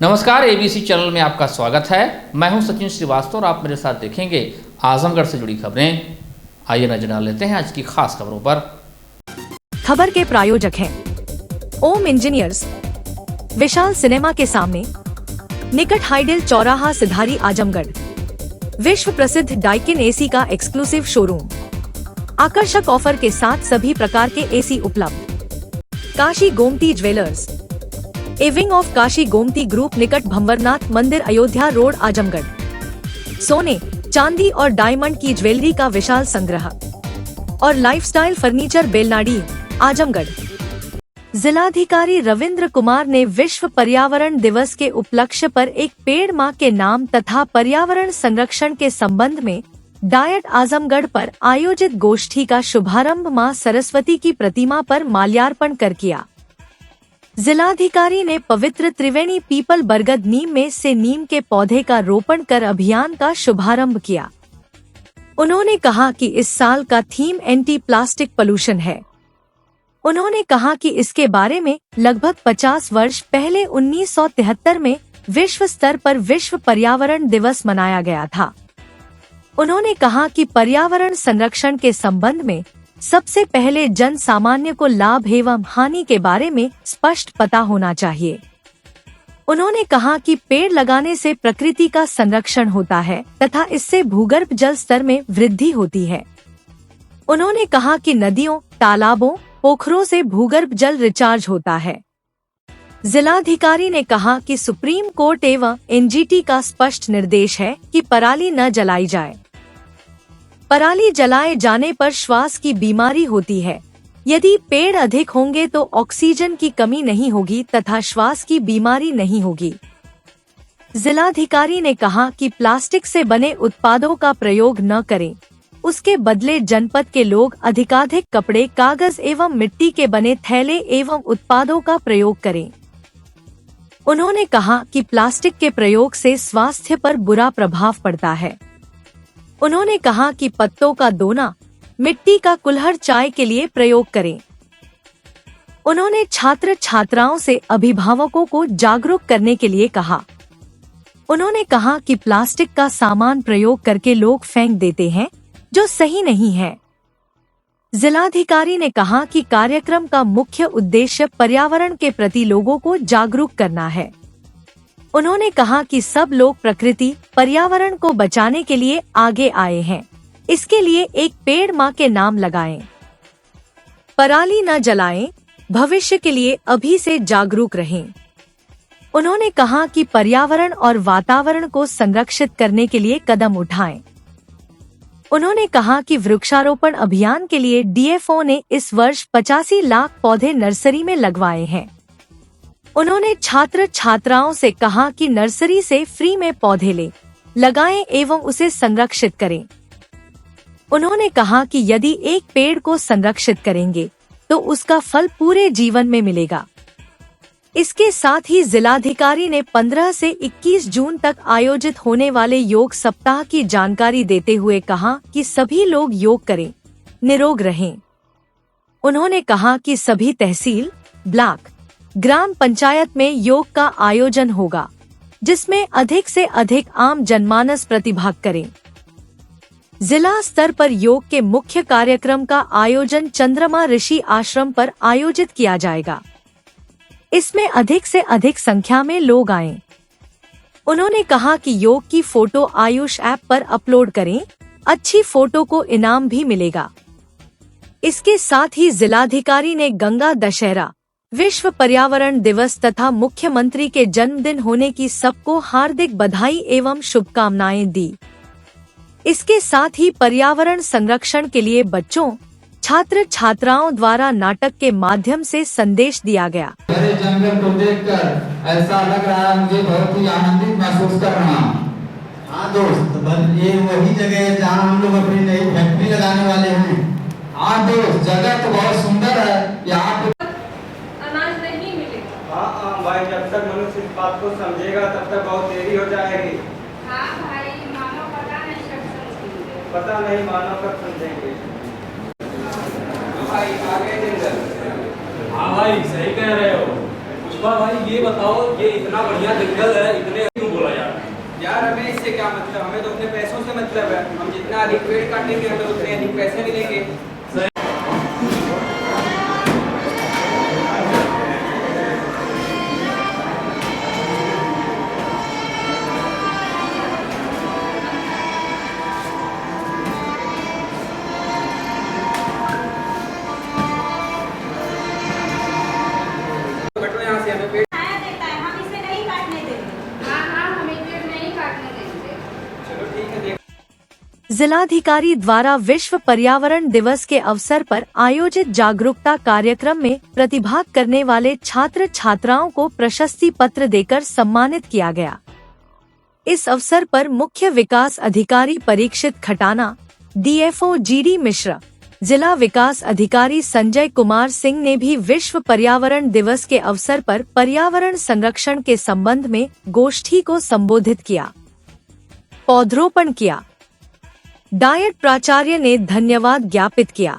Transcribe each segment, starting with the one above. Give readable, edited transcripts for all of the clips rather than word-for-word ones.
नमस्कार, ABC channel में आपका स्वागत है। मैं हूं सचिन श्रीवास्तव और आप मेरे साथ देखेंगे आजमगढ़ से जुड़ी खबरें। आइए नजर डाल लेते हैं आज की खास खबरों पर। खबर के प्रायोजक हैं ओम इंजीनियर्स, विशाल सिनेमा के सामने, निकट हाइडेल चौराहा सिधारी आजमगढ़, विश्व प्रसिद्ध डाइकिन एसी का एक्सक्लूसिव शोरूम, आकर्षक ऑफर के साथ सभी प्रकार के एसी उपलब्ध। Kashi Gomti jewellers, a wing of Kashi Gomti group, निकट भंवरनाथ मंदिर, अयोध्या रोड, आजमगढ़। सोने, चांदी और डायमंड की ज्वेलरी का विशाल संग्रह और लाइफस्टाइल फर्नीचर, बेलनाडी, आजमगढ़। जिलाधिकारी रविंद्र कुमार ने विश्व पर्यावरण दिवस के उपलक्ष्य पर एक पेड़ मां के नाम तथा पर्यावरण संरक्षण के संबंध में डायट आजमगढ़ पर आयोजित गोष्ठी का शुभारंभ मां सरस्वती की प्रतिमा पर माल्यार्पण कर किया। जिलाधिकारी ने पवित्र त्रिवेणी पीपल बरगद नीम में से नीम के पौधे का रोपण कर अभियान का शुभारंभ किया। उन्होंने कहा कि इस साल का थीम एंटी प्लास्टिक पोल्यूशन है। उन्होंने कहा कि इसके बारे में लगभग 50 वर्ष पहले 1973 में विश्व स्तर पर विश्व पर्यावरण दिवस मनाया गया था। उन्होंने कहा कि पर्यावरण संरक्षण के संबंध में सबसे पहले जन सामान्य को लाभ एवं हानि के बारे में स्पष्ट पता होना चाहिए। उन्होंने कहा कि पेड़ लगाने से प्रकृति का संरक्षण होता है तथा इससे भूगर्भ जल स्तर में वृद्धि होती है। उन्होंने कहा कि नदियों, तालाबों, पोखरों से भूगर्भ जल रिचार्ज होता है। जिलाधिकारी ने कहा कि सुप्रीम कोर्ट एवं एनजीटी का स्पष्ट निर्देश है कि पराली न जलाई जाए। पराली जलाए जाने पर श्वास की बीमारी होती है। यदि पेड़ अधिक होंगे तो ऑक्सीजन की कमी नहीं होगी तथा श्वास की बीमारी नहीं होगी। जिलाधिकारी ने कहा कि प्लास्टिक से बने उत्पादों का प्रयोग न करें, उसके बदले जनपद के लोग अधिकाधिक कपड़े, कागज एवं मिट्टी के बने थैले एवं उत्पादों का प्रयोग करें। उन्होंने कहा कि प्लास्टिक के प्रयोग से स्वास्थ्य पर बुरा प्रभाव पड़ता है। उन्होंने कहा कि पत्तों का दोना, मिट्टी का कुल्हड़ चाय के लिए प्रयोग करें। उन्होंने छात्र छात्राओं से अभिभावकों को जागरूक करने के लिए कहा। उन्होंने कहा कि प्लास्टिक का सामान प्रयोग करके लोग फेंक देते हैं, जो सही नहीं है। जिलाधिकारी ने कहा कि कार्यक्रम का मुख्य उद्देश्य पर्यावरण के प्रति लोगों को जागरूक करना है। उन्होंने कहा कि सब लोग प्रकृति, पर्यावरण को बचाने के लिए आगे आए हैं। इसके लिए एक पेड़ मां के नाम लगाएं। पराली न जलाएं, भविष्य के लिए अभी से जागरूक रहें। उन्होंने कहा कि पर्यावरण और वातावरण को संरक्षित करने के लिए कदम उठाएं। उन्होंने कहा कि वृक्षारोपण अभियान के लिए डीएफओ ने इस वर्ष 85 लाख पौधे नर्सरी में लगवाए हैं। उन्होंने छात्र छात्राओं से कहा कि नर्सरी से फ्री में पौधे लगाएं एवं उसे संरक्षित करें। उन्होंने कहा कि यदि एक पेड़ को संरक्षित करेंगे तो उसका फल पूरे जीवन में मिलेगा। इसके साथ ही जिलाधिकारी ने 15 से 21 जून तक आयोजित होने वाले योग सप्ताह की जानकारी देते हुए कहा कि सभी लोग योग करें, निरोग रहें। उन्होंने कहा कि सभी तहसील, ब्लॉक, ग्राम पंचायत में योग का आयोजन होगा, जिसमें अधिक से अधिक आम जनमानस प्रतिभाग करें। जिला स्तर पर योग के मुख्य कार्यक्रम का आयोजन चंद्रमा ऋषि आश्रम पर आयोजित किया जाएगा। इसमें अधिक से अधिक संख्या में लोग आएं। उन्होंने कहा कि योग की फोटो आयुष ऐप पर अपलोड करें, अच्छी फोटो को इनाम भी मिलेगा। इसके साथ ही जिलाधिकारी ने गंगा दशहरा, विश्व पर्यावरण दिवस तथा मुख्यमंत्री के जन्मदिन होने की सबको हार्दिक बधाई एवं शुभकामनाएं दी। इसके साथ ही पर्यावरण संरक्षण के लिए बच्चों, छात्र छात्राओं द्वारा नाटक के माध्यम से संदेश दिया गया। हरे जंगल को देखकर ऐसा लग रहा है, मुझे बहुत ही आनंदित महसूस कर रहा हूँ। हाँ दोस्त, ये वही जगह है जहाँ हम लोग अपनी नई फैक्ट्री लगाने वाले हैं। हाँ दोस्त, जगह तो बहुत सुंदर है। यहाँ पे अनाज नहीं मिलेगा। हाँ भाई, जब तक मनुष्य इस बात को समझेगा तब तक बहुत देरी हो जाएगी। हाँ भाई, मानो पता नहीं कब समझेंगे। पता नहीं मानो कब समझेंगे। भाई आगे जिंदर। हाँ भाई, सही कह रहे हो। पुष्पा भाई ये बताओ, ये इतना बढ़िया जंगल है, इतने क्यों बोला जा रहा है? यार हमें इससे क्या मतलब, हमें तो अपने पैसों से मतलब है। हम जितना अधिक पेड़ काटेंगे हमें उतने अधिक पैसे मिलेंगे। बटो यहाँ से हमें पेड़ आया देता है, हम इसे नहीं काटने देंगे। हाँ हाँ, हमें पेड़ नहीं काटने देंगे। चलो ठीक है, देख जिलाधिकारी द्वारा विश्व पर्यावरण दिवस के अवसर पर आयोजित जागरूकता कार्यक्रम में प्रतिभाग करने वाले छात्र छात्राओं को प्रशस्ति पत्र देकर सम्मानित किया गया। इस अवसर पर मुख्य विकास अधिकारी परीक्षित खटाना, डीएफओ जीडी मिश्रा, जिला विकास अधिकारी संजय कुमार सिंह ने भी विश्व पर्यावरण दिवस के अवसर पर पर्यावरण संरक्षण के संबंध में गोष्ठी को संबोधित किया, पौधरोपण किया। डायट प्राचार्य ने धन्यवाद ज्ञापित किया।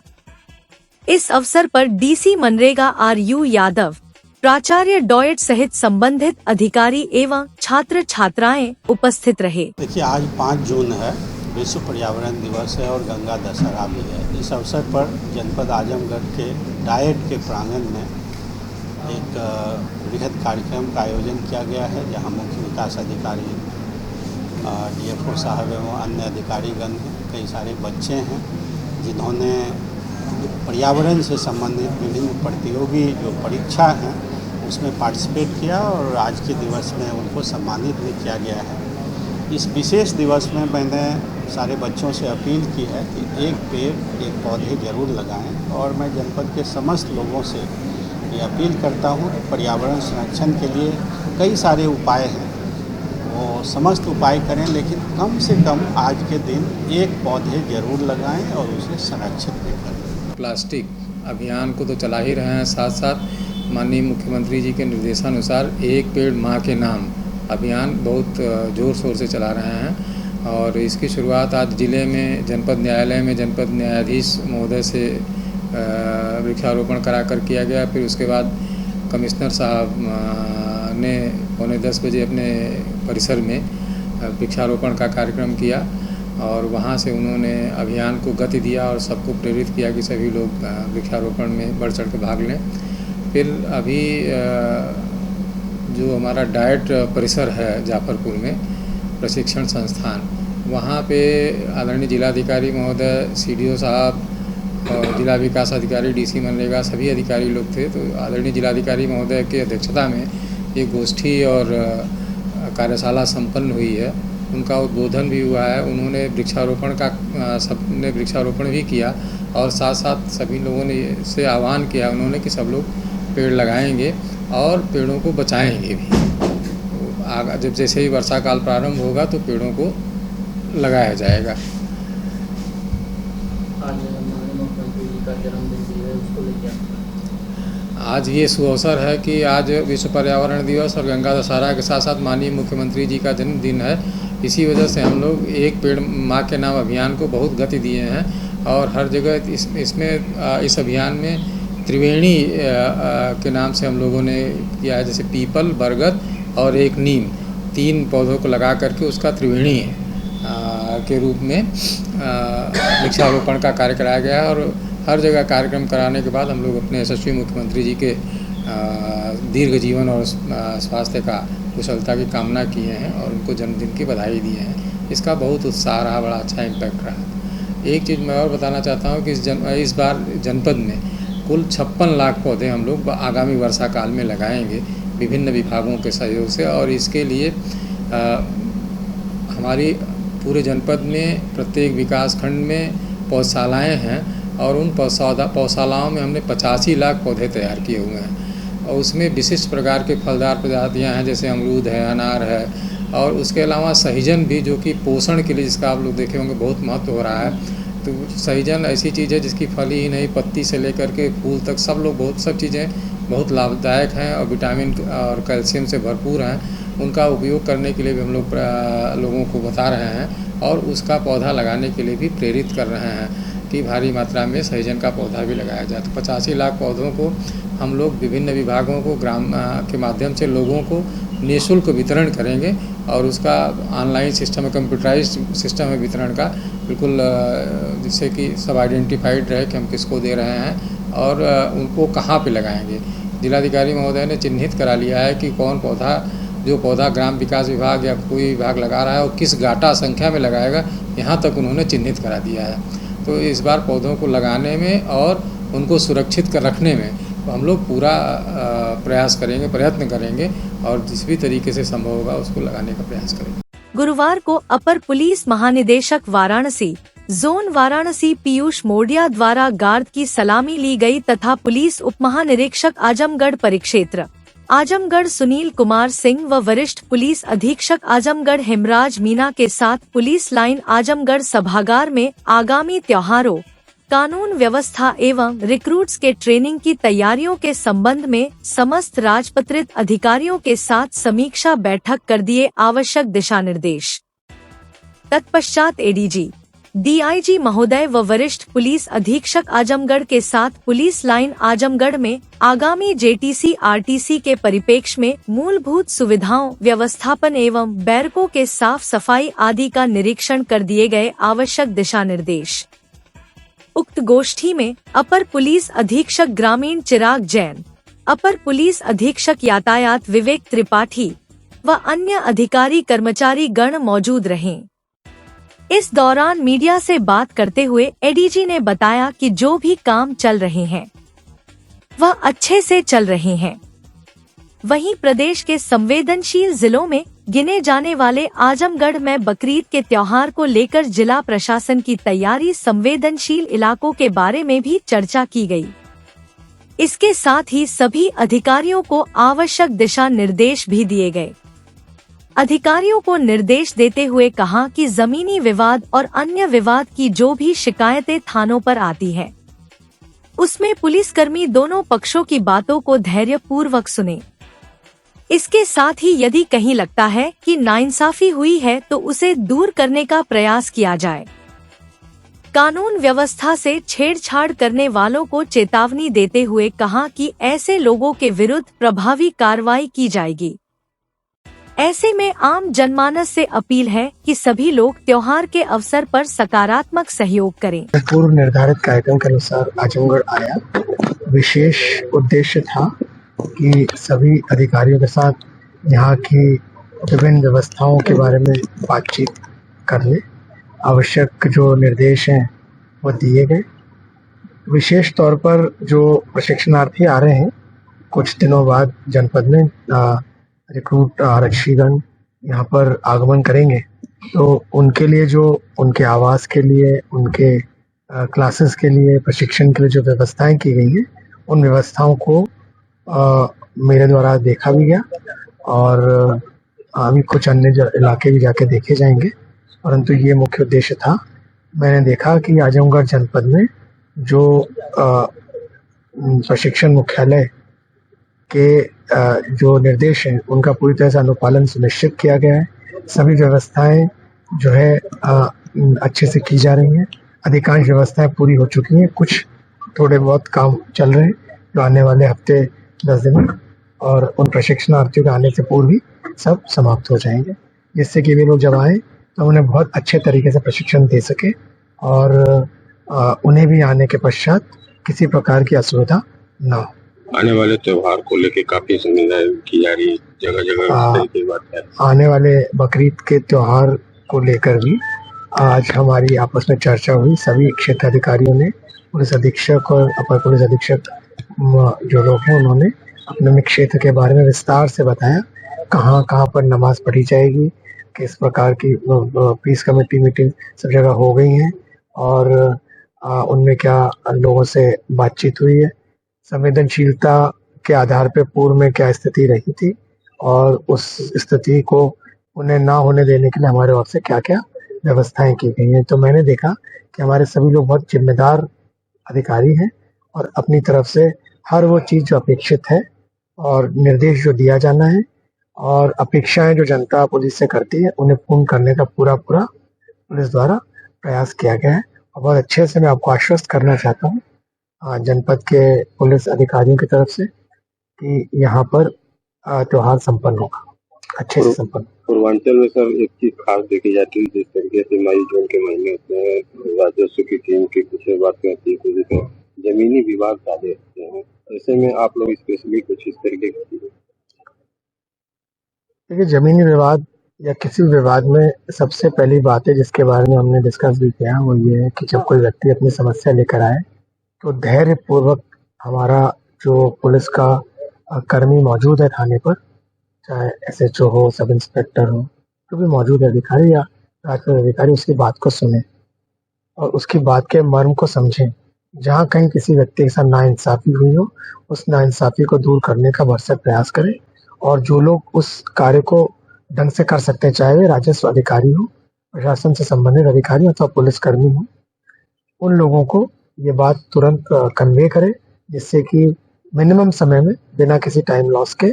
इस अवसर पर डीसी मनरेगा आरयू यादव, प्राचार्य डॉयट सहित संबंधित अधिकारी एवं छात्र छात्राएं उपस्थित रहे। देखिए, आज 5 जून है, विश्व पर्यावरण दिवस है और गंगा दशहरा भी है। इस अवसर पर जनपद आजमगढ़ के डायट के प्रांगण में एक बृहद कार्यक्रम का आयोजन किया गया है, जहां मुख्य विकास अधिकारी, डीएफओ साहब एवं अन्य अधिकारीगण हैं। कई सारे बच्चे हैं जिन्होंने पर्यावरण से संबंधित विभिन्न प्रतियोगी जो परीक्षा हैं उसमें पार्टिसिपेट किया और आज के दिवस में उनको सम्मानित भी किया गया है। इस विशेष दिवस में मैंने सारे बच्चों से अपील की है कि एक पेड़ एक पौधे जरूर लगाएं और मैं जनपद के समस्त लोगों से ये अपील करता हूं कि पर्यावरण संरक्षण के लिए कई सारे उपाय हैं, वो समस्त उपाय करें, लेकिन कम से कम आज के दिन एक पौधे जरूर लगाएं और उसे संरक्षित भी करें। प्लास्टिक अभियान को तो चला ही रहे हैं, साथ साथ माननीय मुख्यमंत्री जी के निर्देशानुसार एक पेड़ माँ के नाम अभियान बहुत ज़ोर शोर से चला रहे हैं। और इसकी शुरुआत आज ज़िले में जनपद न्यायालय में जनपद न्यायाधीश महोदय से वृक्षारोपण कराकर किया गया। फिर उसके बाद कमिश्नर साहब ने 9:45 बजे अपने परिसर में वृक्षारोपण का कार्यक्रम किया और वहाँ से उन्होंने अभियान को गति दिया और सबको प्रेरित किया कि सभी लोग वृक्षारोपण में बढ़ चढ़ के भाग लें। फिर अभी जो हमारा डाइट परिसर है जाफरपुर में प्रशिक्षण संस्थान, वहाँ पे आदरणीय जिलाधिकारी महोदय, सीडीओ साहब और जिला विकास अधिकारी, डीसी मनरेगा सभी अधिकारी लोग थे। तो आदरणीय जिलाधिकारी महोदय की अध्यक्षता में एक गोष्ठी और कार्यशाला संपन्न हुई है, उनका उद्बोधन भी हुआ है। उन्होंने वृक्षारोपण का सबने वृक्षारोपण भी किया और साथ साथ सभी लोगों ने से आह्वान किया उन्होंने कि सब लोग पेड़ लगाएंगे और पेड़ों को बचाएंगे भी। आगे जब जैसे ही वर्षा काल प्रारंभ होगा तो पेड़ों को लगाया जाएगा। आज मुख्यमंत्री जी का जन्मदिन भी है, उसको लेकर आज ये सुअवसर है कि आज विश्व पर्यावरण दिवस और गंगा दशहरा के साथ साथ माननीय मुख्यमंत्री जी का जन्मदिन है। इसी वजह से हम लोग एक पेड़ माँ के नाम अभियान को बहुत गति दिए हैं और हर जगह इस अभियान में त्रिवेणी के नाम से हम लोगों ने किया है, जैसे पीपल, बरगद और एक नीम, 3 पौधों को लगा करके उसका त्रिवेणी के रूप में वृक्षारोपण का कार्य कराया गया है। और हर जगह कार्यक्रम कराने के बाद हम लोग अपने यशस्वी मुख्यमंत्री जी के दीर्घ जीवन और स्वास्थ्य का कुशलता की कामना किए हैं और उनको जन्मदिन की बधाई दी है। इसका बहुत उत्साह रहा, बड़ा अच्छा इम्पैक्ट रहा। एक चीज़ मैं और बताना चाहता हूँ कि इस बार जनपद में कुल 56 लाख पौधे हम लोग आगामी वर्षा काल में लगाएंगे विभिन्न विभागों के सहयोग से। और इसके लिए हमारी पूरे जनपद में प्रत्येक विकास खंड में पौधशालाएँ हैं और उन पौधशालाओं में हमने 85 लाख पौधे तैयार किए हुए हैं और उसमें विशिष्ट प्रकार के फलदार प्रजातियां हैं, जैसे अमरूद है, अनार है और उसके अलावा सहीजन भी, जो कि पोषण के लिए जिसका आप लोग देखे होंगे बहुत महत्व हो रहा है। तो सहीजन ऐसी चीज़ है जिसकी फली ही नहीं, पत्ती से लेकर के फूल तक सब चीज़ें बहुत लाभदायक हैं और विटामिन और कैल्शियम से भरपूर हैं। उनका उपयोग करने के लिए भी हम लोग लोगों को बता रहे हैं और उसका पौधा लगाने के लिए भी प्रेरित कर रहे हैं कि भारी मात्रा में सहजन का पौधा भी लगाया जाए। तो 85 लाख पौधों को हम लोग विभिन्न विभागों को ग्राम के माध्यम से लोगों को निःशुल्क वितरण करेंगे और उसका ऑनलाइन सिस्टम है, कंप्यूटराइज्ड सिस्टम है वितरण का, बिल्कुल जिससे कि सब आइडेंटिफाइड रहे कि हम किसको दे रहे हैं और उनको कहाँ पे लगाएंगे। जिलाधिकारी महोदय ने चिन्हित करा लिया है कि कौन पौधा, जो पौधा ग्राम विकास विभाग या कोई विभाग लगा रहा है और किस गाटा संख्या में लगाएगा, यहाँ तक उन्होंने चिन्हित करा दिया है। तो इस बार पौधों को लगाने में और उनको सुरक्षित कर रखने में तो हम लोग पूरा प्रयास करेंगे, प्रयत्न करेंगे और जिस भी तरीके से संभव होगा उसको लगाने का प्रयास करेंगे। गुरुवार को अपर पुलिस महानिदेशक वाराणसी जोन वाराणसी पीयूष मोडिया द्वारा गार्ड की सलामी ली गई तथा पुलिस उप महानिरीक्षक आजमगढ़ परिक्षेत्र आजमगढ़ सुनील कुमार सिंह व वरिष्ठ पुलिस अधीक्षक आजमगढ़ हेमराज मीना के साथ पुलिस लाइन आजमगढ़ सभागार में आगामी त्योहारों, कानून व्यवस्था एवं रिक्रूट्स के ट्रेनिंग की तैयारियों के संबंध में समस्त राजपत्रित अधिकारियों के साथ समीक्षा बैठक कर दिए आवश्यक दिशा निर्देश। तत्पश्चात एडीजी, डीआईजी महोदय व वरिष्ठ पुलिस अधीक्षक आजमगढ़ के साथ पुलिस लाइन आजमगढ़ में आगामी जेटीसी आरटीसी के परिप्रेक्ष्य में मूलभूत सुविधाओं, व्यवस्थापन एवं बैरकों के साफ सफाई आदि का निरीक्षण कर दिए गए आवश्यक दिशा निर्देश। उक्त गोष्ठी में अपर पुलिस अधीक्षक ग्रामीण चिराग जैन, अपर पुलिस अधीक्षक यातायात विवेक त्रिपाठी व अन्य अधिकारी कर्मचारी गण मौजूद रहे। इस दौरान मीडिया से बात करते हुए एडीजी ने बताया कि जो भी काम चल रहे हैं वह अच्छे से चल रहे हैं। वहीं प्रदेश के संवेदनशील जिलों में गिने जाने वाले आजमगढ़ में बकरीद के त्योहार को लेकर जिला प्रशासन की तैयारी, संवेदनशील इलाकों के बारे में भी चर्चा की गई। इसके साथ ही सभी अधिकारियों को आवश्यक दिशा निर्देश भी दिए गए। अधिकारियों को निर्देश देते हुए कहा कि जमीनी विवाद और अन्य विवाद की जो भी शिकायतें थानों पर आती हैं, उसमें पुलिसकर्मी दोनों पक्षों की बातों को धैर्यपूर्वक सुने। इसके साथ ही यदि कहीं लगता है कि नाइंसाफी हुई है तो उसे दूर करने का प्रयास किया जाए। कानून व्यवस्था से छेड़छाड़ करने वालों को चेतावनी देते हुए कहा कि ऐसे लोगों के विरुद्ध प्रभावी कार्रवाई की जाएगी। ऐसे में आम जनमानस से अपील है कि सभी लोग त्योहार के अवसर पर सकारात्मक सहयोग करें। पूर्व निर्धारित कार्यक्रम के अनुसार आजमगढ़ आया। विशेष उद्देश्य था कि सभी अधिकारियों के साथ यहाँ की विभिन्न व्यवस्थाओं के बारे में बातचीत कर ले। आवश्यक जो निर्देश हैं वो दिए गए। विशेष तौर पर जो प्रशिक्षणार्थी आ रहे हैं, कुछ दिनों बाद जनपद में रिक्रूट आरक्षीगण यहाँ पर आगमन करेंगे, तो उनके लिए जो उनके आवास के लिए, उनके क्लासेस के लिए, प्रशिक्षण के लिए जो व्यवस्थाएं की गई हैं, उन व्यवस्थाओं को मेरे द्वारा देखा भी गया और अभी कुछ अन्य इलाके भी जाके देखे जाएंगे। परंतु ये मुख्य उद्देश्य था। मैंने देखा कि आजमगढ़ जनपद में जो प्रशिक्षण मुख्यालय के जो निर्देश हैं उनका पूरी तरह से अनुपालन सुनिश्चित किया गया है। सभी व्यवस्थाएं जो है अच्छे से की जा रही हैं। अधिकांश व्यवस्थाएं पूरी हो चुकी हैं। कुछ थोड़े बहुत काम चल रहे हैं जो आने वाले हफ्ते 10 दिन और उन प्रशिक्षणार्थियों के आने से पूर्व ही सब समाप्त हो जाएंगे, जिससे कि वे लोग जब आए तो उन्हें बहुत अच्छे तरीके से प्रशिक्षण दे सके और उन्हें भी आने के पश्चात किसी प्रकार की असुविधा न हो। आने वाले त्योहार को लेकर काफी जिम्मेदारी की जा रही, जगह जगह की बात है। आने वाले बकरीद के त्योहार को लेकर भी आज हमारी आपस में चर्चा हुई। सभी क्षेत्र अधिकारियों ने, पुलिस अधीक्षक और अपर पुलिस अधीक्षक जो लोग हैं, उन्होंने अपने क्षेत्र के बारे में विस्तार से बताया। कहाँ कहाँ पर नमाज पढ़ी जाएगी, किस प्रकार की पीस कमेटी मीटिंग सब जगह हो गई हैं और उनमें क्या लोगों से बातचीत हुई है, संवेदनशीलता के आधार पर पूर्व में क्या स्थिति रही थी और उस स्थिति को उन्हें ना होने देने के लिए हमारे ओर से क्या क्या व्यवस्थाएं की गई हैं। तो मैंने देखा कि हमारे सभी लोग बहुत जिम्मेदार अधिकारी हैं और अपनी तरफ से हर वो चीज़ जो अपेक्षित है और निर्देश जो दिया जाना है और अपेक्षाएं जो जनता पुलिस से करती है, उन्हें पूर्ण करने का पूरा पुलिस द्वारा प्रयास किया गया है बहुत अच्छे से मैं आपको आश्वस्त करना चाहता हूँ जनपद के पुलिस अधिकारियों की तरफ से कि यहाँ पर त्योहार संपन्न होगा, अच्छे से संपन्न। पूर्वांचल में सर एक चीज खास देखी जाती है, जिस तरीके से मई जून के महीने होते हैं, राजस्व की टीम की कुछ बातें होती है, तो जमीनी विवाद ज्यादा होते हैं, ऐसे में आप लोग स्पेशली कुछ इस तरीके की? देखिए, जमीनी विवाद या किसी भी विवाद में सबसे पहली बात है जिसके बारे में हमने डिस्कस भी किया, वो ये है कि जब कोई व्यक्ति अपनी समस्या लेकर आए तो धैर्य पूर्वक हमारा जो पुलिस का कर्मी मौजूद है थाने पर, चाहे SHO हो, सब इंस्पेक्टर हो, जो भी मौजूद है अधिकारी या राजस्व अधिकारी, उसकी बात को सुने और उसकी बात के मर्म को समझें। जहाँ कहीं किसी व्यक्ति के साथ नाइंसाफ़ी हुई हो, उस नाइंसाफ़ी को दूर करने का भरसक प्रयास करें और जो लोग उस कार्य को ढंग से कर सकते हैं, चाहे वे राजस्व अधिकारी हो, प्रशासन से संबंधित अधिकारी अथवा पुलिसकर्मी हो, उन लोगों को ये बात तुरंत कन्वे करें, जिससे कि मिनिमम समय में बिना किसी टाइम लॉस के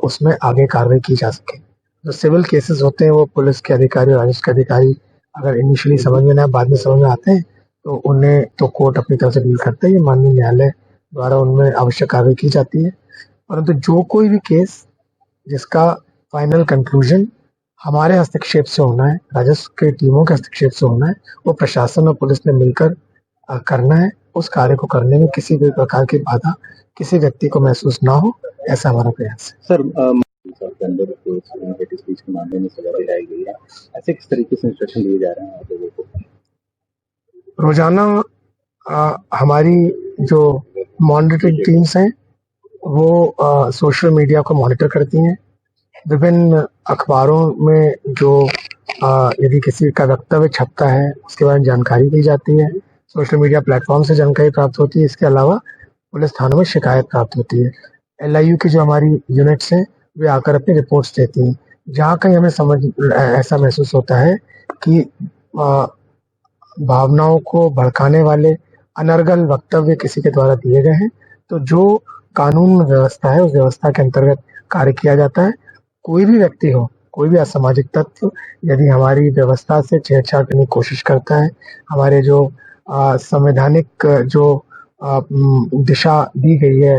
उसमें आगे कार्रवाई की जा सके। जो सिविल केसेस होते हैं वो पुलिस के अधिकारी और राजस्व के अधिकारी अगर इनिशियली समझ में ना आए, बाद में समझ में आते हैं, तो उन्हें तो कोर्ट अपनी तरफ से डील करते हैं, माननीय न्यायालय द्वारा उनमें आवश्यक कार्रवाई की जाती है। परंतु जो कोई भी केस जिसका फाइनल कंक्लूजन हमारे हस्तक्षेप से होना है, राजस्व के टीमों के हस्तक्षेप से होना है, वो प्रशासन और पुलिस ने मिलकर करना है। उस कार्य को करने में किसी भी प्रकार की बाधा किसी व्यक्ति को महसूस ना हो, ऐसा हमारा प्रयास है। सर के अंदर स्पीच के मामले में सजा दिलाई गई है, ऐसे किस तरीके से इंस्ट्रक्शन दिए जा रहे हैं आप लोगों को? रोजाना हमारी जो मॉनिटरिंग टीम्स हैं वो सोशल मीडिया को मॉनिटर करती हैं। विभिन्न अखबारों में जो यदि किसी का वक्तव्य छपता है उसके बारे में जानकारी दी जाती है, सोशल मीडिया प्लेटफॉर्म से जानकारी प्राप्त होती है। इसके अलावा पुलिस थानों में शिकायत प्राप्त होती है। LIU की जो हमारी यूनिट्स हैं वे आकर अपनी रिपोर्ट्स देती हैं। जहाँ कहीं हमें ऐसा महसूस होता है कि भावनाओं को भड़काने वाले अनर्गल वक्तव्य किसी के द्वारा दिए गए हैं, तो जो कानून व्यवस्था है उस व्यवस्था के अंतर्गत कार्य किया जाता है। कोई भी व्यक्ति हो, कोई भी असामाजिक तत्व यदि हमारी व्यवस्था से छेड़छाड़ करने की कोशिश करता है, हमारे जो संवैधानिक जो दिशा दी गई है,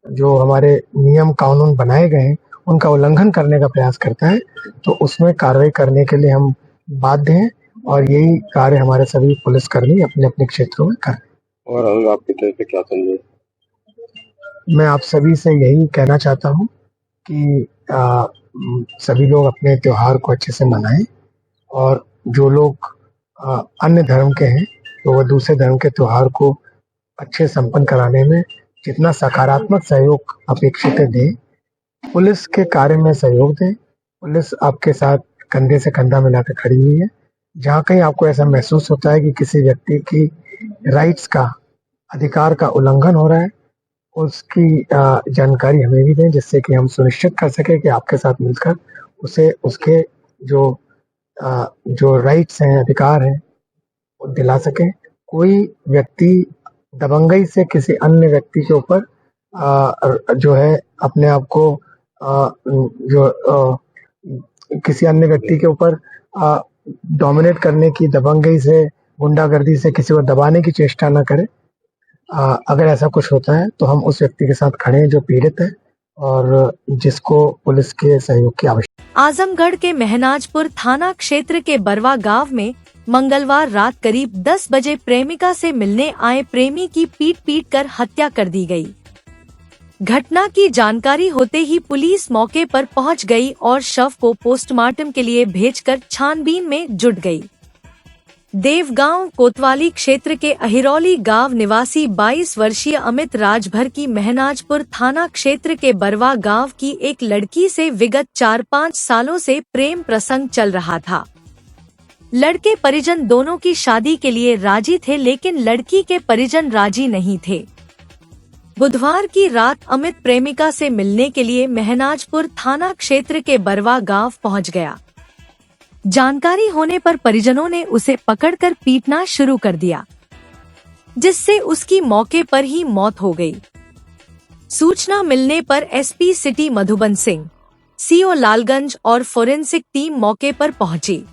जो हमारे नियम कानून बनाए गए हैं, उनका उल्लंघन करने का प्रयास करता है, तो उसमें कार्रवाई करने के लिए हम बाध्य हैं और यही कार्य हमारे सभी पुलिसकर्मी अपने अपने क्षेत्रों में कर रहे हैं। और हम आपकी तरफ से क्या संदेश? मैं आप सभी से यही कहना चाहता हूँ कि सभी लोग अपने त्योहार को अच्छे से मनाएं और जो लोग अन्य धर्म के हैं तो वह दूसरे धर्म के त्योहार को अच्छे संपन्न कराने में जितना सकारात्मक सहयोग अपेक्षित है दें। पुलिस के कार्य में सहयोग दें। पुलिस आपके साथ कंधे से कंधा मिलाकर खड़ी हुई है। जहाँ कहीं आपको ऐसा महसूस होता है कि किसी व्यक्ति की राइट्स का, अधिकार का उल्लंघन हो रहा है, उसकी जानकारी हमें भी दें, जिससे कि हम सुनिश्चित कर सकें कि आपके साथ मिलकर उसे उसके जो राइट्स हैं, अधिकार हैं, वो दिला सकें। कोई व्यक्ति दबंगई से किसी अन्य व्यक्ति के ऊपर जो है अपने आप को किसी अन्य व्यक्ति के ऊपर डोमिनेट करने की, दबंगई से, गुंडागर्दी से किसी को दबाने की चेष्टा न करे। अगर ऐसा कुछ होता है तो हम उस व्यक्ति के साथ खड़े हैं जो पीड़ित है और जिसको पुलिस के सहयोग की आवश्यकता। आजमगढ़ के महनाजपुर थाना क्षेत्र के बरवा गांव में मंगलवार रात करीब 10 बजे प्रेमिका से मिलने आए प्रेमी की पीट कर हत्या कर दी गई। घटना की जानकारी होते ही पुलिस मौके पर पहुंच गई और शव को पोस्टमार्टम के लिए भेजकर छानबीन में जुट गई। देवगांव कोतवाली क्षेत्र के अहिरौली गांव निवासी 22 वर्षीय अमित राजभर की महनाजपुर थाना क्षेत्र के बरवा गांव की एक लड़की से विगत 4-5 सालों से प्रेम प्रसंग चल रहा था। लड़के परिजन दोनों की शादी के लिए राजी थे, लेकिन लड़की के परिजन राजी नहीं थे। बुधवार की रात अमित प्रेमिका से मिलने के लिए महनाजपुर थाना क्षेत्र के बरवा गांव पहुंच गया। जानकारी होने पर परिजनों ने उसे पकड़कर पीटना शुरू कर दिया, जिससे उसकी मौके पर ही मौत हो गई। सूचना मिलने पर SP city Madhuban Singh, CO Lalganj और फोरेंसिक टीम मौके पर पहुंची।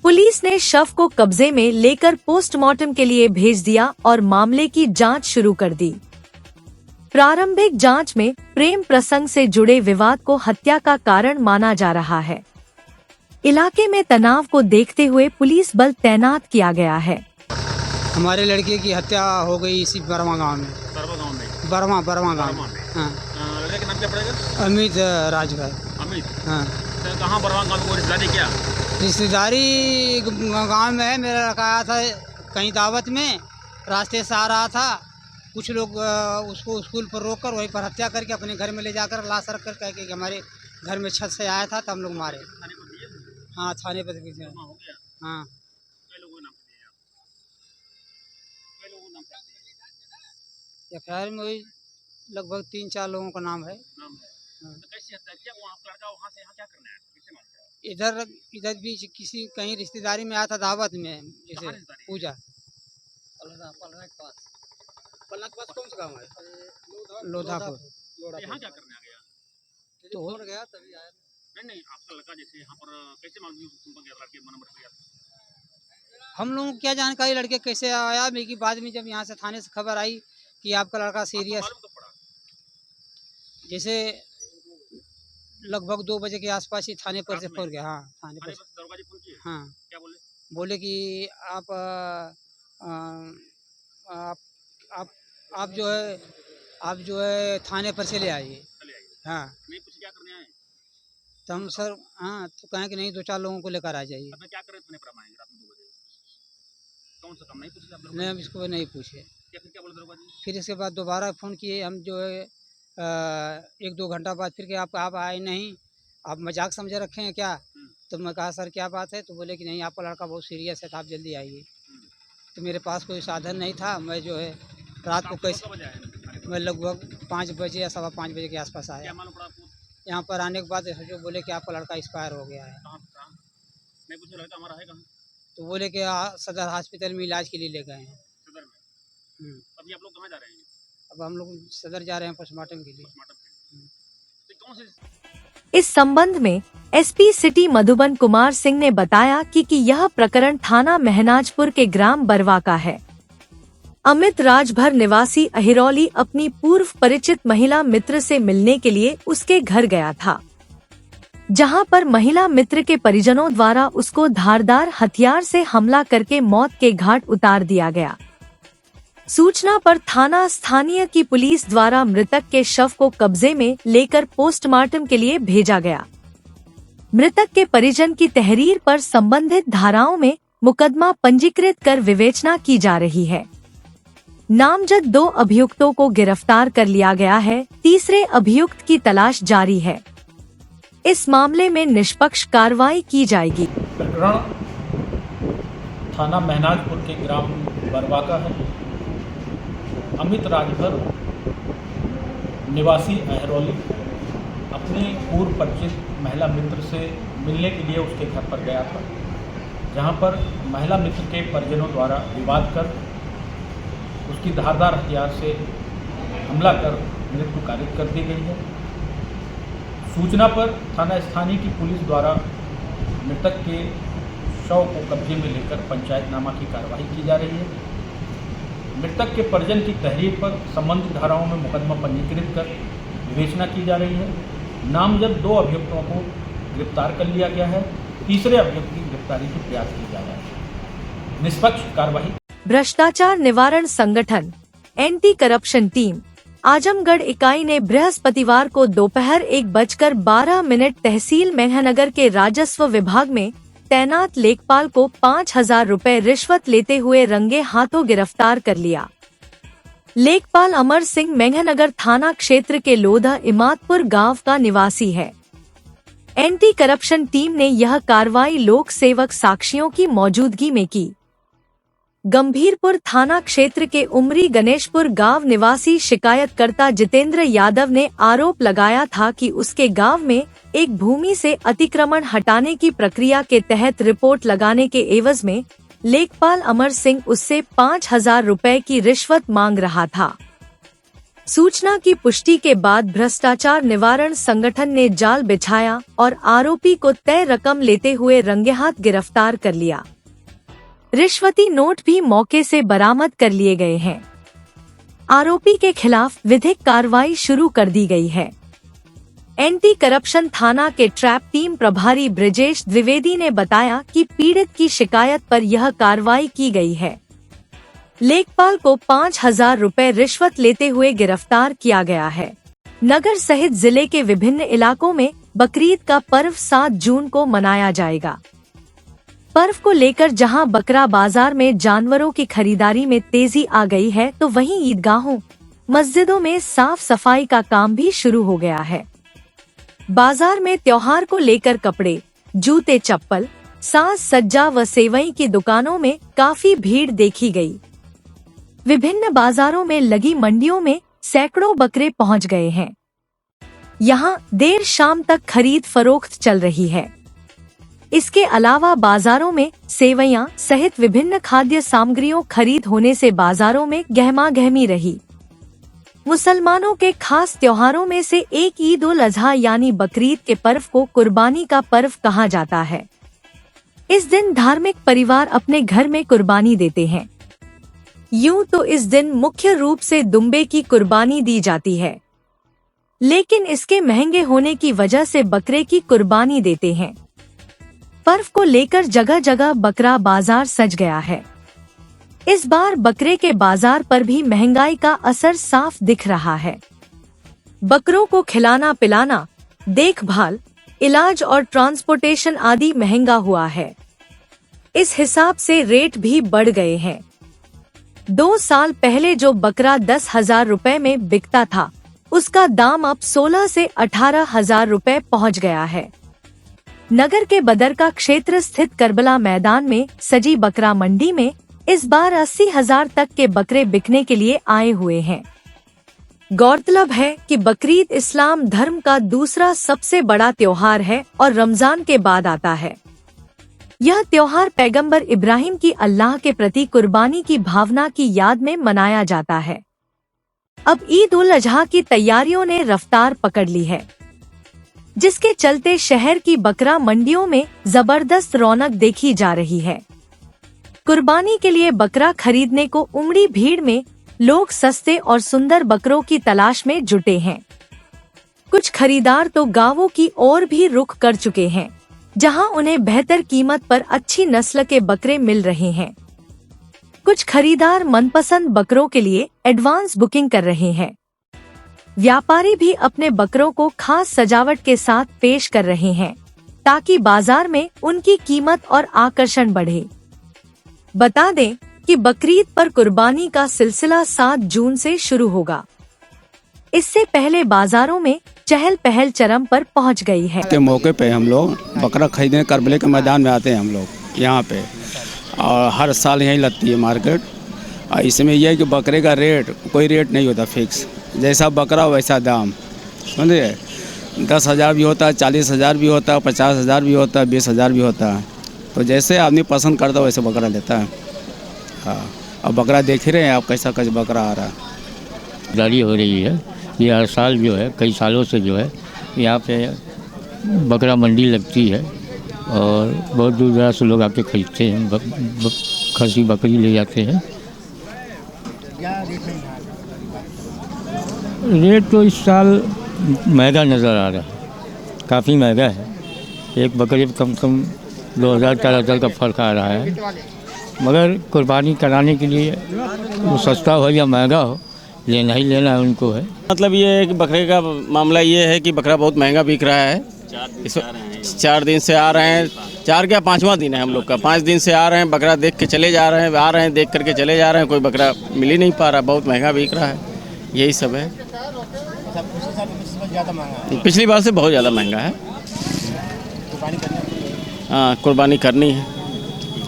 पुलिस ने शव को कब्जे में लेकर पोस्टमार्टम के लिए भेज दिया और मामले की जांच शुरू कर दी। प्रारंभिक जांच में प्रेम प्रसंग से जुड़े विवाद को हत्या का कारण माना जा रहा है। इलाके में तनाव को देखते हुए पुलिस बल तैनात किया गया है। हमारे लड़के की हत्या हो गई इसी बर्मा गांव में। बर्मा गांव में। हाँ। लड़के का नाम क्या पड़ेगा? अमित राजभर। अमित। हाँ। तो कहाँ बर्मा गांव में रिश्तेदारी क्या? रिश्तेदारी गांव में है। मेरा लड़का आया था कहीं दावत में, रास्ते से आ रहा था, कुछ लोग उसको स्कूल पर रोककर वहीं पर हत्या करके अपने घर में ले जाकर लाश रख कर कह के हमारे घर में छत से आया था, तब हम लोग मारे। हाँ, थाने पर हाँ। एफआईआर में वही लगभग 3-4 लोगों का नाम है। इधर भी किसी कहीं रिश्तेदारी में आया था दावत में, जैसे पूजा पलना के पास कौन सा गाँव है? लोधापुर। यहाँ क्या करने आ गया? तो हो गया तभी आया। नहीं, आपका लड़का जैसे यहाँ पर कैसे मालूम लड़के नंबर पे गया? हम लोगों को क्या जानकारी लड़के कैसे आया, लेकिन बाद में जब यहाँ से थाने से खबर आई कि आपका लड़का सीरियस, जैसे लगभग 2 बजे के आसपास ही थाने पर से फोन गया। हाँ, थाने पर दरवाजे फोन किए। हाँ, क्या बोले कि आप जो है थाने पर से ले आइए। हाँ, नहीं कुछ क्या करने आए? तो हम सर हाँ तो कहें कि नहीं 2-4 लोगों को लेकर आ जाइए। क्या करें थाने पर आएंगे रात में 2 बजे? कौन सा काम नहीं पूछे आप लोग? नहीं, हम इसको नहीं पूछे। क्या बोले दरवाजे? फिर इसके बाद दोबारा फ़ोन किए हम, जो है 1-2 घंटा बाद फिर कि आप आए नहीं, आप मजाक समझे रखे हैं क्या? तो मैं कहा सर क्या बात है? तो बोले कि नहीं आपका लड़का बहुत सीरियस है, तो आप जल्दी आइए। तो मेरे पास कोई साधन नहीं था, मैं जो है रात को कैसे, मैं लगभग 5 बजे या 5:15 बजे के आसपास आया। यहाँ पर आने के बाद जो बोले कि आपका लड़का एक्सपायर हो गया है। नहीं पूछे लड़का हमारा है कहाँ? तो बोले कि सदर हॉस्पिटल में इलाज के लिए ले गए हैं। सदर में? अभी आप लोग कहाँ जा रहे हैं? अब हम लोग सदर जा रहे हैं पोस्टमार्टम के लिए। इस संबंध में एसपी सिटी मधुबन कुमार सिंह ने बताया कि यह प्रकरण थाना महनाजपुर के ग्राम बरवा का है। अमित राजभर निवासी अहिरौली अपनी पूर्व परिचित महिला मित्र से मिलने के लिए उसके घर गया था, जहां पर महिला मित्र के परिजनों द्वारा उसको धारदार हथियार से हमला करके मौत के घाट उतार दिया गया। सूचना पर थाना स्थानीय की पुलिस द्वारा मृतक के शव को कब्जे में लेकर पोस्टमार्टम के लिए भेजा गया। मृतक के परिजन की तहरीर पर संबंधित धाराओं में मुकदमा पंजीकृत कर विवेचना की जा रही है। नामजद 2 अभियुक्तों को गिरफ्तार कर लिया गया है, तीसरे अभियुक्त की तलाश जारी है। इस मामले में निष्पक्ष कार्रवाई की जाएगी। प्रकरण थाना महनाजपुर के ग्राम बरवा का है। अमित राजभर निवासी अहिरौली अपने पूर्व परिचित महिला मित्र से मिलने के लिए उसके घर पर गया था, जहां पर महिला मित्र के परिजनों द्वारा विवाद कर उसकी धारदार हथियार से हमला कर मृत्यु कारित कर दी गई है। सूचना पर थाना स्थानीय की पुलिस द्वारा मृतक के शव को कब्जे में लेकर पंचायतनामा की कार्रवाई की जा रही है। मृतक के परिजन की तहरीर पर संबंधित धाराओं में मुकदमा पंजीकृत कर विवेचना की जा रही है। नामजद 2 अभियुक्तों को गिरफ्तार कर लिया गया है, तीसरे अभियुक्त की गिरफ्तारी के प्रयास किए जा रहे हैं। निष्पक्ष कार्रवाई। भ्रष्टाचार निवारण संगठन एंटी करप्शन टीम आजमगढ़ इकाई ने बृहस्पतिवार को दोपहर 1:12 तहसील मेहनगर के राजस्व विभाग में तैनात लेखपाल को 5,000 रुपए रिश्वत लेते हुए रंगे हाथों गिरफ्तार कर लिया। लेखपाल अमर सिंह मेघनगर थाना क्षेत्र के लोधा इमादपुर गांव का निवासी है। एंटी करप्शन टीम ने यह कार्रवाई लोक सेवक साक्षियों की मौजूदगी में की। गंभीरपुर थाना क्षेत्र के उमरी गणेशपुर गांव निवासी शिकायतकर्ता जितेंद्र यादव ने आरोप लगाया था कि उसके गांव में एक भूमि से अतिक्रमण हटाने की प्रक्रिया के तहत रिपोर्ट लगाने के एवज में लेखपाल अमर सिंह उससे 5,000 रुपए की रिश्वत मांग रहा था। सूचना की पुष्टि के बाद भ्रष्टाचार निवारण संगठन ने जाल बिछाया और आरोपी को तय रकम लेते हुए रंगेहाथ गिरफ्तार कर लिया। रिश्वती नोट भी मौके से बरामद कर लिए गए हैं। आरोपी के खिलाफ विधिक कार्रवाई शुरू कर दी गई है। एंटी करप्शन थाना के ट्रैप टीम प्रभारी ब्रजेश द्विवेदी ने बताया कि पीड़ित की शिकायत पर यह कार्रवाई की गई है। लेखपाल को 5,000 रुपए रिश्वत लेते हुए गिरफ्तार किया गया है। नगर सहित जिले के विभिन्न इलाकों में बकरीद का पर्व 7 जून को मनाया जाएगा। पर्व को लेकर जहां बकरा बाजार में जानवरों की खरीदारी में तेजी आ गई है, तो वहीं ईदगाहों, मस्जिदों में साफ सफाई का काम भी शुरू हो गया है। बाजार में त्योहार को लेकर कपड़े, जूते, चप्पल, साज सज्जा व सेवई की दुकानों में काफी भीड़ देखी गई। विभिन्न बाजारों में लगी मंडियों में सैकड़ों बकरे पहुंच गए हैं। यहां देर शाम तक खरीद फरोख्त चल रही है। इसके अलावा बाजारों में सेवइयां सहित विभिन्न खाद्य सामग्रियों खरीद होने से बाजारों में गहमागहमी रही। मुसलमानों के खास त्योहारों में से एक ईद उल अजहा यानी बकरीद के पर्व को कुर्बानी का पर्व कहा जाता है। इस दिन धार्मिक परिवार अपने घर में कुर्बानी देते हैं। यूं तो इस दिन मुख्य रूप से दुम्बे की कुर्बानी दी जाती है, लेकिन इसके महंगे होने की वजह से बकरे की कुर्बानी देते हैं। पर्व को लेकर जगह जगह बकरा बाजार सज गया है। इस बार बकरे के बाजार पर भी महंगाई का असर साफ दिख रहा है। बकरों को खिलाना पिलाना, देखभाल, इलाज और ट्रांसपोर्टेशन आदि महंगा हुआ है। इस हिसाब से रेट भी बढ़ गए हैं। 2 साल पहले जो बकरा 10,000 रुपए में बिकता था, उसका दाम अब 16 से 18,000 रुपए पहुंच गया है। नगर के बदरका क्षेत्र स्थित करबला मैदान में सजी बकरा मंडी में इस बार 80,000 तक के बकरे बिकने के लिए आए हुए हैं। गौरतलब है कि बकरीद इस्लाम धर्म का दूसरा सबसे बड़ा त्योहार है और रमजान के बाद आता है। यह त्योहार पैगंबर इब्राहिम की अल्लाह के प्रति कुर्बानी की भावना की याद में मनाया जाता है। अब ईद उल अजहा की तैयारियों ने रफ्तार पकड़ ली है, जिसके चलते शहर की बकरा मंडियों में जबरदस्त रौनक देखी जा रही है। कुर्बानी के लिए बकरा खरीदने को उमड़ी भीड़ में लोग सस्ते और सुंदर बकरों की तलाश में जुटे हैं। कुछ खरीदार तो गांवों की ओर भी रुख कर चुके हैं, जहां उन्हें बेहतर कीमत पर अच्छी नस्ल के बकरे मिल रहे हैं। कुछ खरीदार मनपसंद बकरों के लिए एडवांस बुकिंग कर रहे हैं। व्यापारी भी अपने बकरों को खास सजावट के साथ पेश कर रहे हैं, ताकि बाजार में उनकी कीमत और आकर्षण बढ़े। बता दें कि बकरीद पर कुर्बानी का सिलसिला 7 जून से शुरू होगा। इससे पहले बाजारों में चहल पहल चरम पर पहुंच गई है। के मौके पे हम लोग बकरा खरीदने करबले के मैदान में आते हैं हम लोग यहाँ पे, और हर साल यहीं लगती है मार्केट। इसमें यह है कि बकरे का रेट कोई रेट नहीं होता फिक्स, जैसा बकरा वैसा दाम, समझे। 10,000 भी होता है, 40,000 भी होता है, 50,000 भी होता है, 20,000 भी होता है। तो जैसे आदमी पसंद करता है वैसे बकरा लेता है। हाँ, अब बकरा देख ही रहे हैं आप कैसा बकरा आ रहा है। जारी हो रही है। ये हर साल जो है, कई सालों से जो है यहाँ पे बकरा मंडी लगती है और बहुत दूर दराज से लोग आके खरीदते हैं, खसी बकरी ले जाते हैं। रेट तो इस साल महंगा नज़र आ रहा है, काफ़ी महंगा है। एक बकरे पर कम से कम 2,000-4,000 का फ़र्क आ रहा है, मगर कुर्बानी कराने के लिए वो सस्ता हो या महंगा हो, लेना ही लेना है उनको है। मतलब ये है कि बकरे का मामला ये है कि बकरा बहुत महंगा बिक रहा है। 4 दिन से आ रहे हैं, 4 क्या 5वां दिन है हम लोग का। 5 दिन से आ रहे हैं, बकरा देख के चले जा रहे हैं, आ रहे हैं देख करके चले जा रहे हैं, कोई बकरा मिल ही नहीं पा रहा, बहुत महंगा बिक रहा है। यही सब है। पिछली बार से बहुत ज़्यादा महंगा है। हाँ, कुर्बानी करनी है,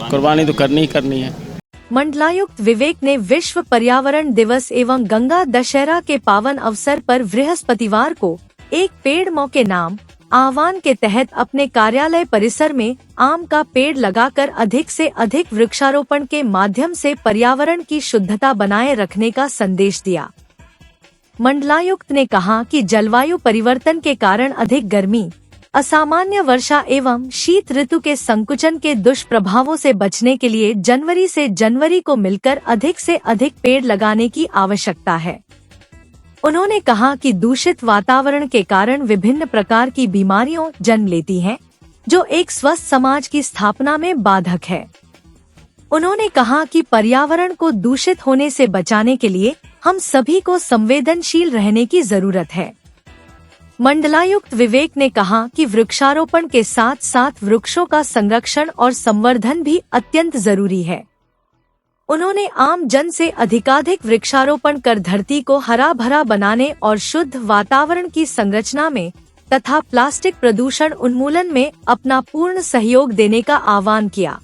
कुर्बानी तो करनी ही करनी है। मंडलायुक्त विवेक ने विश्व पर्यावरण दिवस एवं गंगा दशहरा के पावन अवसर पर बृहस्पतिवार को एक पेड़ मौके नाम आह्वान के तहत अपने कार्यालय परिसर में आम का पेड़ लगाकर अधिक से अधिक वृक्षारोपण के माध्यम से पर्यावरण की शुद्धता बनाए रखने का संदेश दिया। मंडलायुक्त ने कहा कि जलवायु परिवर्तन के कारण अधिक गर्मी, असामान्य वर्षा एवं शीत ऋतु के संकुचन के दुष्प्रभावों से बचने के लिए जनवरी से जनवरी को मिलकर अधिक से अधिक पेड़ लगाने की आवश्यकता है। उन्होंने कहा कि दूषित वातावरण के कारण विभिन्न प्रकार की बीमारियां जन्म लेती हैं, जो एक स्वस्थ समाज की स्थापना में बाधक है। उन्होंने कहा कि पर्यावरण को दूषित होने से बचाने के लिए हम सभी को संवेदनशील रहने की जरूरत है। मंडलायुक्त विवेक ने कहा कि वृक्षारोपण के साथ साथ वृक्षों का संरक्षण और संवर्धन भी अत्यंत जरूरी है। उन्होंने आम जन से अधिकाधिक वृक्षारोपण कर धरती को हरा भरा बनाने और शुद्ध वातावरण की संरचना में तथा प्लास्टिक प्रदूषण उन्मूलन में अपना पूर्ण सहयोग देने का आह्वान किया।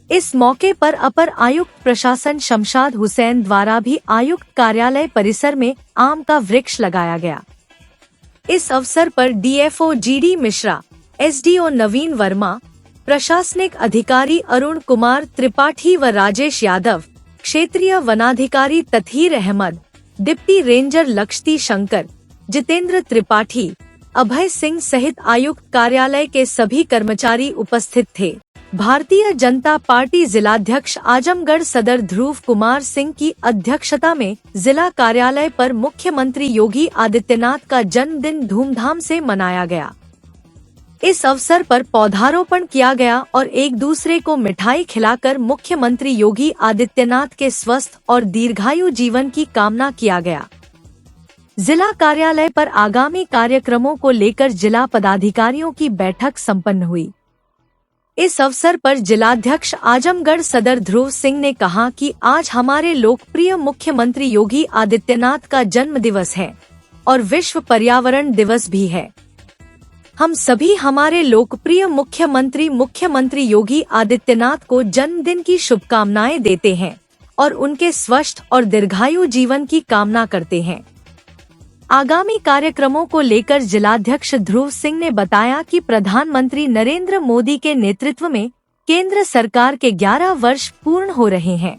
इस मौके पर अपर आयुक्त प्रशासन शमशाद हुसैन द्वारा भी आयुक्त कार्यालय परिसर में आम का वृक्ष लगाया गया। इस अवसर पर डीएफओ जीडी मिश्रा, एसडीओ नवीन वर्मा, प्रशासनिक अधिकारी अरुण कुमार त्रिपाठी व राजेश यादव, क्षेत्रीय वनाधिकारी तथीर अहमद, डिप्टी रेंजर लक्ष्ती शंकर, जितेंद्र त्रिपाठी, अभय सिंह सहित आयुक्त कार्यालय के सभी कर्मचारी उपस्थित थे। भारतीय जनता पार्टी जिलाध्यक्ष आजमगढ़ सदर ध्रुव कुमार सिंह की अध्यक्षता में जिला कार्यालय पर मुख्यमंत्री योगी आदित्यनाथ का जन्मदिन धूमधाम से मनाया गया। इस अवसर पर पौधारोपण किया गया और एक दूसरे को मिठाई खिलाकर मुख्यमंत्री योगी आदित्यनाथ के स्वस्थ और दीर्घायु जीवन की कामना किया गया। जिला कार्यालय पर आगामी कार्यक्रमों को लेकर जिला पदाधिकारियों की बैठक संपन्न हुई। इस अवसर पर जिलाध्यक्ष आजमगढ़ सदर ध्रुव सिंह ने कहा कि आज हमारे लोकप्रिय मुख्यमंत्री योगी आदित्यनाथ का जन्म दिवस है और विश्व पर्यावरण दिवस भी है। हम सभी हमारे लोकप्रिय मुख्यमंत्री योगी आदित्यनाथ को जन्मदिन की शुभकामनाएं देते हैं और उनके स्वस्थ और दीर्घायु जीवन की कामना करते हैं। आगामी कार्यक्रमों को लेकर जिलाध्यक्ष ध्रुव सिंह ने बताया कि प्रधानमंत्री नरेंद्र मोदी के नेतृत्व में केंद्र सरकार के 11 वर्ष पूर्ण हो रहे हैं।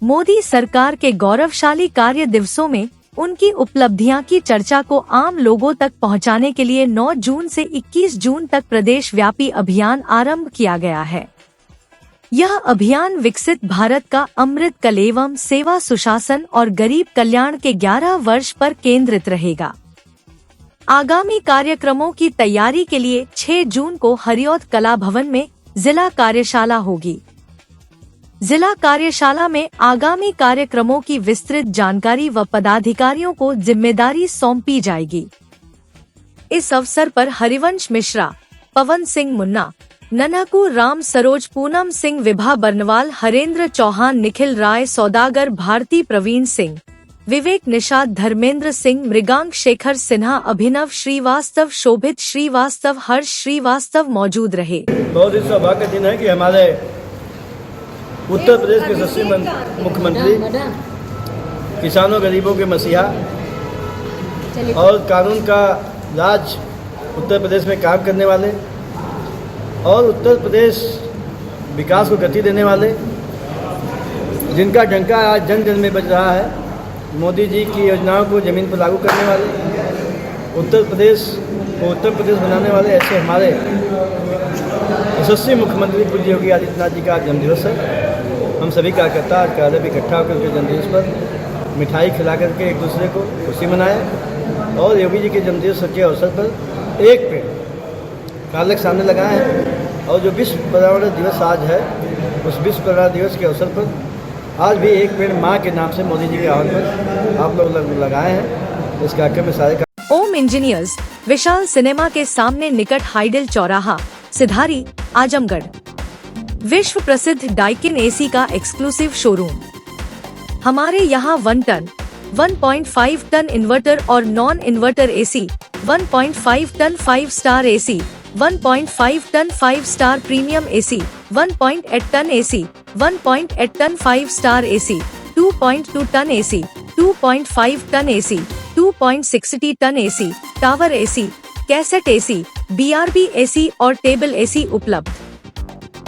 मोदी सरकार के गौरवशाली कार्य दिवसों में उनकी उपलब्धियां की चर्चा को आम लोगों तक पहुंचाने के लिए 9 जून से 21 जून तक प्रदेश व्यापी अभियान आरंभ किया गया है। यह अभियान विकसित भारत का अमृत काल एवं सेवा सुशासन और गरीब कल्याण के 11 वर्ष पर केंद्रित रहेगा। आगामी कार्यक्रमों की तैयारी के लिए 6 जून को हरिऔध कला भवन में जिला कार्यशाला होगी। जिला कार्यशाला में आगामी कार्यक्रमों की विस्तृत जानकारी व पदाधिकारियों को जिम्मेदारी सौंपी जाएगी। इस अवसर पर हरिवंश मिश्रा, पवन सिंह मुन्ना, ननकू राम सरोज, पूनम सिंह, विभा बर्नवाल, हरेंद्र चौहान, निखिल राय सौदागर, भारती प्रवीण सिंह, विवेक निषाद, धर्मेंद्र सिंह, मृगांक शेखर सिन्हा, अभिनव श्रीवास्तव, शोभित श्रीवास्तव, हर्ष श्रीवास्तव मौजूद रहे। बहुत ही सौभाग्य का दिन है कि हमारे उत्तर प्रदेश के यशस्वी मुख्यमंत्री, किसानों गरीबों के मसीहा और कानून का राज उत्तर प्रदेश में काम करने वाले और उत्तर प्रदेश विकास को गति देने वाले, जिनका डंका आज जन जन में बज रहा है, मोदी जी की योजनाओं को जमीन पर लागू करने वाले, उत्तर प्रदेश को उत्तर प्रदेश बनाने वाले ऐसे हमारे यशस्वी मुख्यमंत्री पूज्य योगी आदित्यनाथ जी का जन्मदिवस है। हम सभी कार्यकर्ता आज कार्यालय में इकट्ठा होकर उनके जन्मदिवस पर मिठाई खिला करके एक दूसरे को खुशी मनाए और योगी जी के जन्मदिवस के अवसर पर एक पेड़ कार्यालय के सामने लगाए हैं। और जो विश्व पर्यावरण दिवस आज है, उस विश्व पर्यावरण दिवस के अवसर पर आज भी एक पेड़ माँ के नाम से मोदी जी के आह्वान पर आप लोग लगाए हैं। इस कार्यक्रम में सारे ओम इंजीनियर्स, विशाल सिनेमा के सामने निकट हाइडल चौराहा, सिधारी, आजमगढ़। विश्व प्रसिद्ध डाइकिन एसी का एक्सक्लूसिव शोरूम। हमारे यहाँ 1 टन, 1.5 टन इन्वर्टर और non inverter AC, 1.5 ton 5 star AC, 1.5 ton 5 star premium AC, 1.8 ton AC, 1.8 ton 5 star AC, 2.2 ton AC, 2.5 ton AC, 2.60 ton AC, tower AC, cassette AC, BRB AC और table AC उपलब्ध।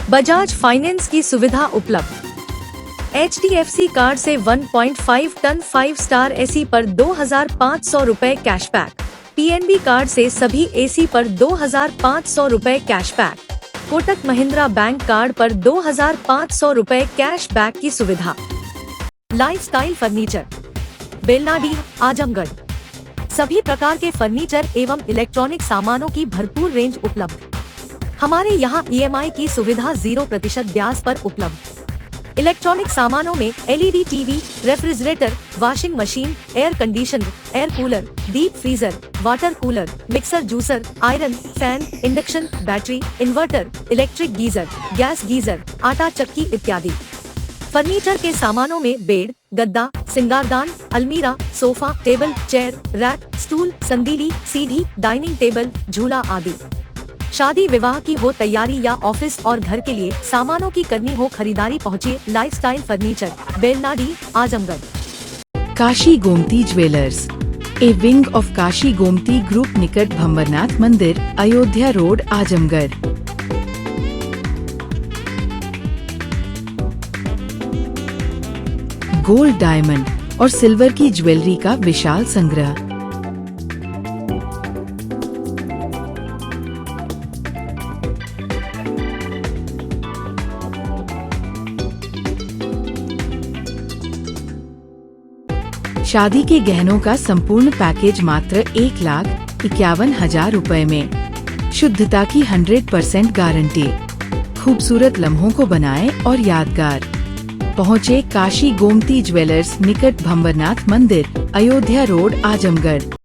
Bajaj finance की सुविधा उपलब्ध। HDFC card से 1.5 ton 5 star AC पर 2,500 रुपए cashback. PNB card से सभी AC पर 2,500 रुपए cashback. Kotak Mahindra bank card पर 2,500 रुपए कैशबैक की सुविधा। Lifestyle furniture, Belnadi, Azamgarh. सभी प्रकार के फर्नीचर एवं इलेक्ट्रॉनिक सामानों की भरपूर रेंज उपलब्ध। हमारे यहाँ EMI की सुविधा 0% ब्याज पर उपलब्ध। इलेक्ट्रॉनिक सामानों में LED TV, refrigerator, washing machine, air conditioner, air cooler, deep freezer, water cooler, mixer juicer, iron, fan, induction, battery, inverter, electric geyser, gas geyser, आटा चक्की इत्यादि। फर्नीचर के सामानों में बेड, गद्दा, सिंगारदान, अलमीरा, sofa, table, chair, rack, stool, संदीली, सीढ़ी, डाइनिंग टेबल, झूला आदि। शादी विवाह की हो तैयारी या ऑफिस और घर के लिए सामानों की करनी हो खरीदारी, पहुँचिए lifestyle furniture, Belnadi, Azamgarh. Kashi Gomti jewellers, a wing of Kashi Gomti group, निकट भंवरनाथ मंदिर, Ayodhya road, Azamgarh. Gold, diamond और सिल्वर की ज्वेलरी का विशाल संग्रह। शादी के गहनों का संपूर्ण पैकेज मात्र 1,51,000 रुपए में। शुद्धता की 100% गारंटी। खूबसूरत लम्हों को बनाएं और यादगार। पहुँचे काशी गोमती ज्वेलर्स, निकट भंवरनाथ मंदिर, अयोध्या रोड, आजमगढ़।